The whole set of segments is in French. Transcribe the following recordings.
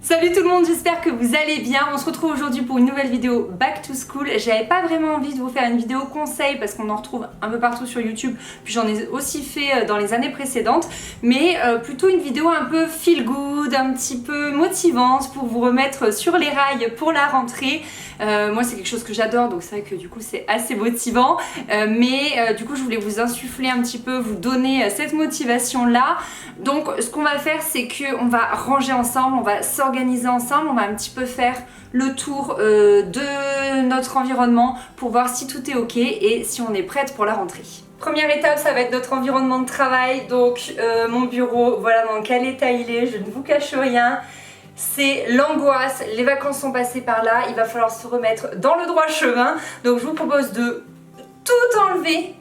Salut tout le monde, j'espère que vous allez bien. On se retrouve aujourd'hui pour une nouvelle vidéo Back to School. J'avais pas vraiment envie de vous faire une vidéo conseil parce qu'on en retrouve un peu partout sur YouTube, puis j'en ai aussi fait dans les années précédentes, mais plutôt une vidéo un peu feel good, un petit peu motivante pour vous remettre sur les rails pour la rentrée. Moi c'est quelque chose que j'adore, donc c'est vrai que du coup c'est assez motivant, mais du coup je voulais vous insuffler un petit peu, vous donner cette motivation là. Donc ce qu'on va faire, c'est qu'on va ranger ensemble, on va s'organiser ensemble, on va un petit peu faire le tour de notre environnement pour voir si tout est ok et si on est prête pour la rentrée. Première étape, ça va être notre environnement de travail, donc mon bureau, voilà dans quel état il est, je ne vous cache rien. C'est l'angoisse, les vacances sont passées par là, il va falloir se remettre dans le droit chemin. Donc je vous propose de tout enlever,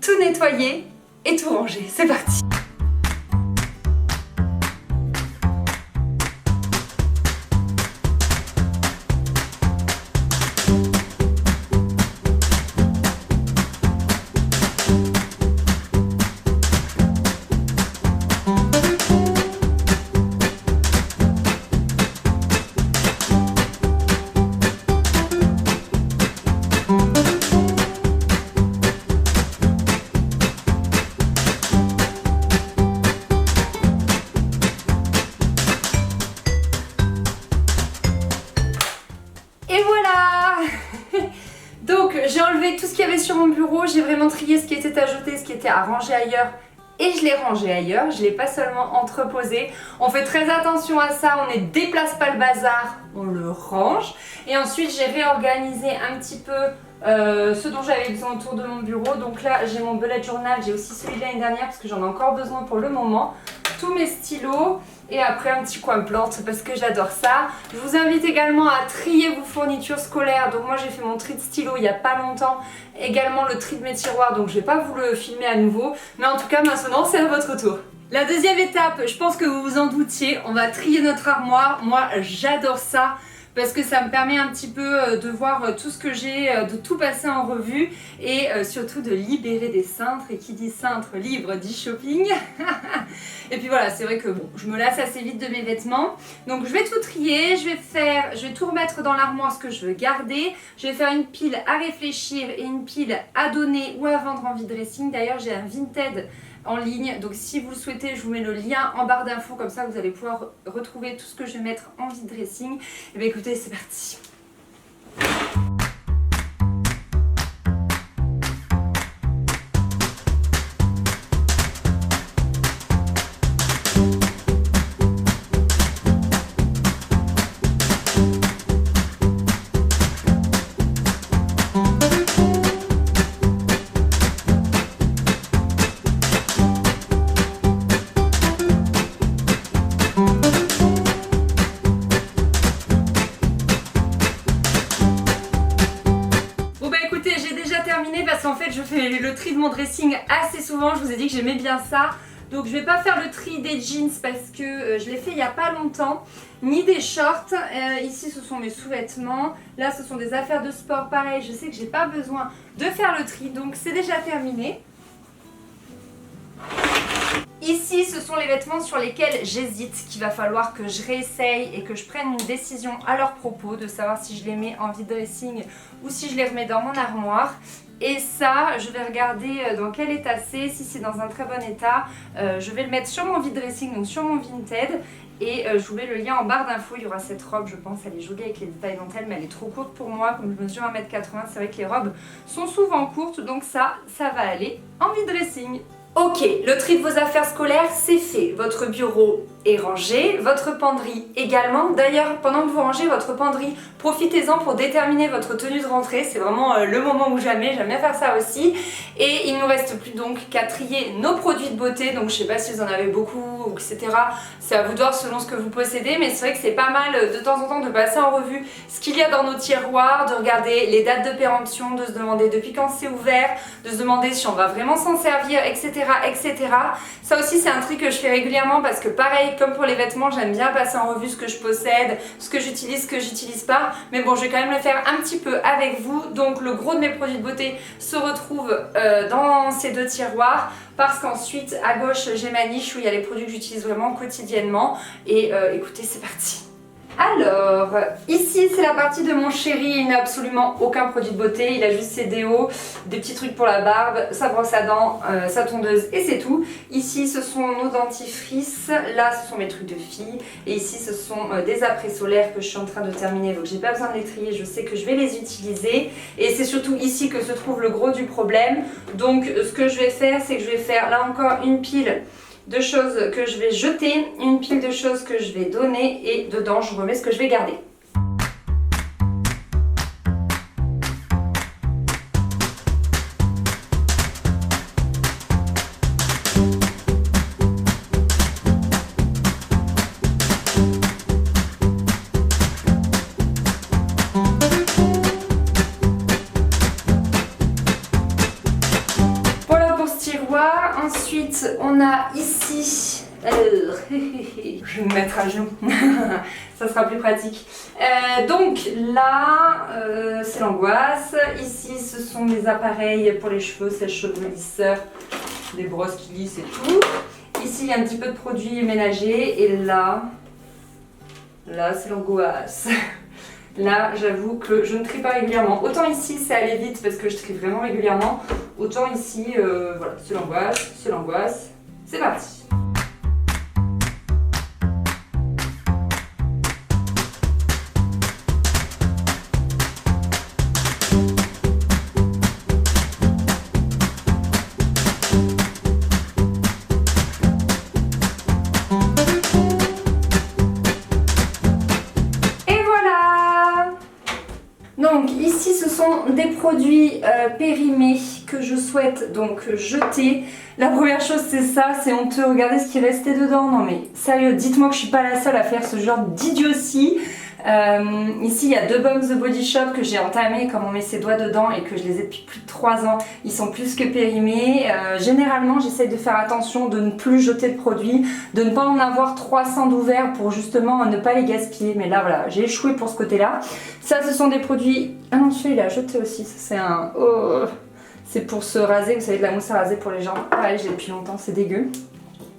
tout nettoyer et tout ranger. C'est parti! J'ai enlevé tout ce qu'il y avait sur mon bureau, j'ai vraiment trié ce qui était à jeter, ce qui était à ranger ailleurs et je l'ai rangé ailleurs, je ne l'ai pas seulement entreposé. On fait très attention à ça, on ne déplace pas le bazar, on le range. Et ensuite j'ai réorganisé un petit peu ce dont j'avais besoin autour de mon bureau. Donc là j'ai mon bullet journal, j'ai aussi celui de l'année dernière parce que j'en ai encore besoin pour le moment. Tous mes stylos et après un petit coin plante parce que j'adore ça. Je vous invite également à trier vos fournitures scolaires. Donc moi j'ai fait mon tri de stylos il n'y a pas longtemps. Également le tri de mes tiroirs, donc je ne vais pas vous le filmer à nouveau. Mais en tout cas maintenant c'est à votre tour. La deuxième étape, je pense que vous vous en doutiez, on va trier notre armoire. Moi j'adore ça parce que ça me permet un petit peu de voir tout ce que j'ai, de tout passer en revue et surtout de libérer des cintres. Et qui dit cintre libre dit shopping. Et puis voilà, c'est vrai que bon, je me lasse assez vite de mes vêtements. Donc je vais tout trier, je vais tout remettre dans l'armoire ce que je veux garder. Je vais faire une pile à réfléchir et une pile à donner ou à vendre en vide dressing. D'ailleurs j'ai un Vinted en ligne, donc si vous le souhaitez je vous mets le lien en barre d'infos, comme ça vous allez pouvoir retrouver tout ce que je vais mettre en vide dressing. Et bien écoutez, c'est parti. Parce qu'en fait je fais le tri de mon dressing assez souvent, je vous ai dit que j'aimais bien ça. Donc je vais pas faire le tri des jeans parce que je l'ai fait il y a pas longtemps, ni des shorts. Ici ce sont mes sous-vêtements, là ce sont des affaires de sport, pareil je sais que j'ai pas besoin de faire le tri, donc c'est déjà terminé. Ici, ce sont les vêtements sur lesquels j'hésite, qu'il va falloir que je réessaye et que je prenne une décision à leur propos, de savoir si je les mets en vide dressing ou si je les remets dans mon armoire. Et ça, je vais regarder dans quel état c'est. Si c'est dans un très bon état, je vais le mettre sur mon vide dressing, donc sur mon Vinted. Et je vous mets le lien en barre d'infos. Il y aura cette robe, je pense, elle est jolie avec les détails dentelle, mais elle est trop courte pour moi. Comme je mesure 1m80, c'est vrai que les robes sont souvent courtes, donc ça va aller en vide dressing. Ok, le tri de vos affaires scolaires, c'est fait. Votre bureau est rangé, votre penderie également. D'ailleurs, pendant que vous rangez votre penderie, profitez-en pour déterminer votre tenue de rentrée. C'est vraiment le moment ou jamais, j'aime bien faire ça aussi. Et il ne nous reste plus donc qu'à trier nos produits de beauté. Donc je sais pas si vous en avez beaucoup, etc. C'est à vous de voir selon ce que vous possédez. Mais c'est vrai que c'est pas mal de temps en temps de passer en revue ce qu'il y a dans nos tiroirs, de regarder les dates de péremption, de se demander depuis quand c'est ouvert, de se demander si on va vraiment s'en servir, etc. etc. Ça aussi c'est un truc que je fais régulièrement parce que pareil, comme pour les vêtements, j'aime bien passer en revue ce que je possède, ce que j'utilise pas. Mais bon, je vais quand même le faire un petit peu avec vous. Donc le gros de mes produits de beauté se retrouve dans ces deux tiroirs. Parce qu'ensuite, à gauche, j'ai ma niche où il y a les produits que j'utilise vraiment quotidiennement. Et écoutez, c'est parti. Alors, ici c'est la partie de mon chéri, il n'a absolument aucun produit de beauté, il a juste ses déos, des petits trucs pour la barbe, sa brosse à dents, sa tondeuse et c'est tout. Ici ce sont nos dentifrices, là ce sont mes trucs de fille et ici ce sont des après solaires que je suis en train de terminer donc j'ai pas besoin de les trier, je sais que je vais les utiliser et c'est surtout ici que se trouve le gros du problème. Donc ce que je vais faire c'est que je vais faire là encore une pile de choses que je vais jeter, une pile de choses que je vais donner et dedans je remets ce que je vais garder. Ensuite, on a ici, je vais me mettre à genoux, ça sera plus pratique. Donc là, c'est l'angoisse. Ici, ce sont des appareils pour les cheveux, sèche-cheveux, lisseur, des brosses qui lissent et tout. Ici, il y a un petit peu de produits ménagers et là c'est l'angoisse. Là, j'avoue que je ne trie pas régulièrement. Autant ici, c'est aller vite parce que je trie vraiment régulièrement. Autant ici, voilà, c'est l'angoisse, c'est l'angoisse. C'est parti. Donc ici ce sont des produits périmés que je souhaite donc jeter. La première chose c'est ça, c'est honteux, regardez ce qui restait dedans. Non mais sérieux, dites-moi que je suis pas la seule à faire ce genre d'idiotie. Ici il y a 2 baumes The Body Shop que j'ai entamés comme on met ses doigts dedans et que je les ai depuis plus de 3 ans. Ils sont plus que périmés. Généralement j'essaie de faire attention de ne plus jeter de produits, de ne pas en avoir 300 d'ouverts pour justement ne pas les gaspiller. Mais là voilà, j'ai échoué pour ce côté là. Ça ce sont des produits... Ah non celui-là il a jeté aussi, ça c'est un... Oh. C'est pour se raser, vous savez de la mousse à raser pour les jambes. Pareil, j'ai depuis longtemps, c'est dégueu.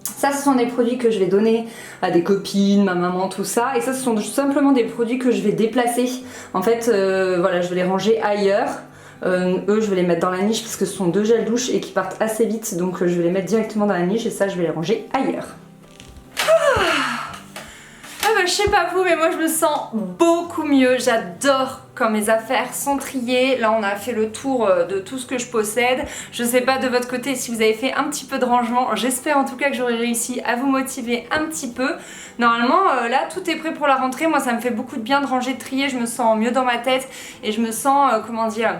Ça, ce sont des produits que je vais donner à des copines, ma maman, tout ça. Et ça, ce sont tout simplement des produits que je vais déplacer. En fait, voilà, je vais les ranger ailleurs. Eux, je vais les mettre dans la niche parce que ce sont 2 gels douche et qui partent assez vite. Donc, je vais les mettre directement dans la niche et ça, je vais les ranger ailleurs. Je sais pas vous, mais moi je me sens beaucoup mieux. J'adore quand mes affaires sont triées. Là on a fait le tour de tout ce que je possède. Je sais pas de votre côté si vous avez fait un petit peu de rangement. J'espère en tout cas que j'aurai réussi à vous motiver un petit peu. Normalement là tout est prêt pour la rentrée. Moi ça me fait beaucoup de bien de ranger, de trier. Je me sens mieux dans ma tête et je me sens, comment dire...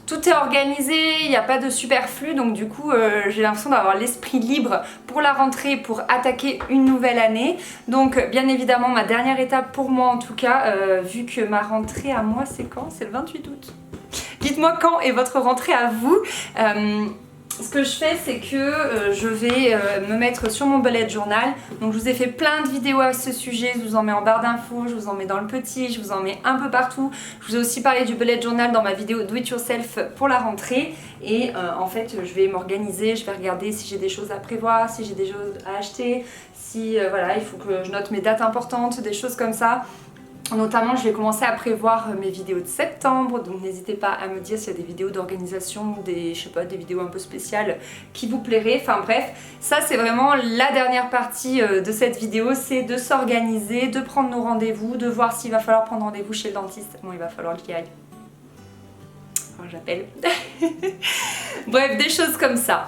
Tout est organisé, il n'y a pas de superflu, donc du coup j'ai l'impression d'avoir l'esprit libre pour la rentrée, pour attaquer une nouvelle année. Donc bien évidemment ma dernière étape pour moi en tout cas, vu que ma rentrée à moi c'est quand? C'est le 28 août. Dites-moi quand est votre rentrée à vous. Ce que je fais c'est que je vais me mettre sur mon bullet journal. Donc je vous ai fait plein de vidéos à ce sujet, je vous en mets en barre d'infos, je vous en mets dans le petit, je vous en mets un peu partout. Je vous ai aussi parlé du bullet journal dans ma vidéo Do It Yourself pour la rentrée. Et en fait je vais m'organiser, je vais regarder si j'ai des choses à prévoir, si j'ai des choses à acheter, si voilà il faut que je note mes dates importantes, des choses comme ça. Notamment je vais commencer à prévoir mes vidéos de septembre, donc n'hésitez pas à me dire s'il y a des vidéos d'organisation, je sais pas, des vidéos un peu spéciales qui vous plairaient. Enfin bref, ça c'est vraiment la dernière partie de cette vidéo, c'est de s'organiser, de prendre nos rendez-vous, de voir s'il va falloir prendre rendez-vous chez le dentiste. Bon, il va falloir qu'il y aille. Enfin, j'appelle. Bref, des choses comme ça.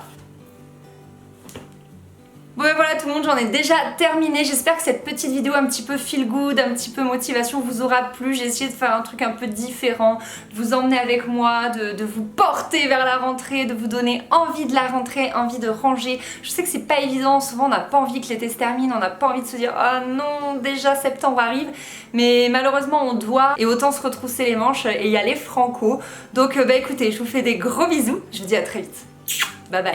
Bon et voilà tout le monde, j'en ai déjà terminé. J'espère que cette petite vidéo un petit peu feel good, un petit peu motivation vous aura plu. J'ai essayé de faire un truc un peu différent, de vous emmener avec moi, de vous porter vers la rentrée, de vous donner envie de la rentrée, envie de ranger. Je sais que c'est pas évident, souvent on n'a pas envie que l'été se termine, on n'a pas envie de se dire ah non déjà septembre arrive, mais malheureusement on doit et autant se retrousser les manches et y aller franco. Donc bah écoutez, je vous fais des gros bisous, je vous dis à très vite. Bye bye.